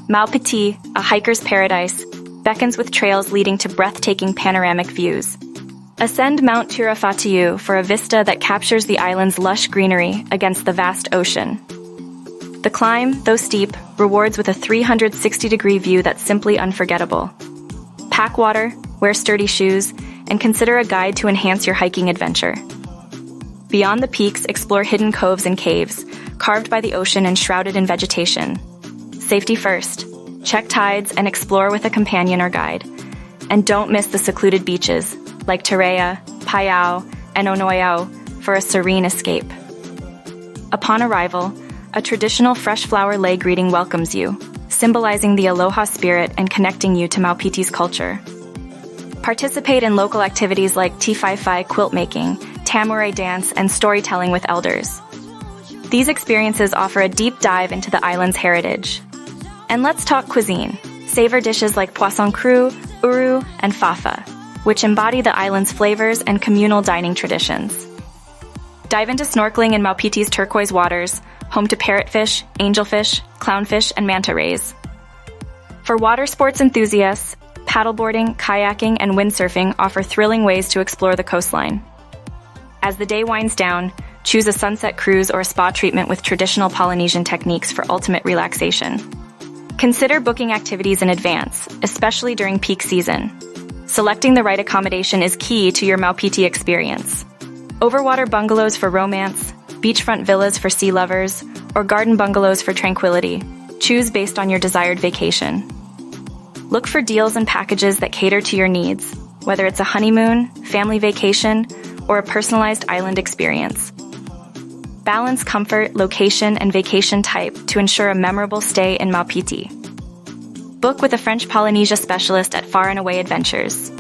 Maupiti, a hiker's paradise, beckons with trails leading to breathtaking panoramic views. Ascend Mount Tirafatiyu for a vista that captures the island's lush greenery against the vast ocean. The climb, though steep, rewards with a 360-degree view that's simply unforgettable. Pack water, wear sturdy shoes, and consider a guide to enhance your hiking adventure. Beyond the peaks, explore hidden coves and caves, carved by the ocean and shrouded in vegetation. Safety first. Check tides and explore with a companion or guide. And don't miss the secluded beaches, like Terea, Payao, and Onoyao, for a serene escape. Upon arrival, a traditional fresh flower lei greeting welcomes you, symbolizing the aloha spirit and connecting you to Maupiti's culture. Participate in local activities like tifai quilt making, tamurai dance, and storytelling with elders. These experiences offer a deep dive into the island's heritage. And let's talk cuisine. Savor dishes like poisson cru, uru, and fafa, which embody the island's flavors and communal dining traditions. Dive into snorkeling in Maupiti's turquoise waters, home to parrotfish, angelfish, clownfish, and manta rays. For water sports enthusiasts, paddleboarding, kayaking, and windsurfing offer thrilling ways to explore the coastline. As the day winds down, choose a sunset cruise or a spa treatment with traditional Polynesian techniques for ultimate relaxation. Consider booking activities in advance, especially during peak season. Selecting the right accommodation is key to your Maupiti experience. Overwater bungalows for romance, beachfront villas for sea lovers, or garden bungalows for tranquility. Choose based on your desired vacation. Look for deals and packages that cater to your needs, whether it's a honeymoon, family vacation, or a personalized island experience. Balance comfort, location, and vacation type to ensure a memorable stay in Maupiti. Book with a French Polynesia specialist at Far and Away Adventures.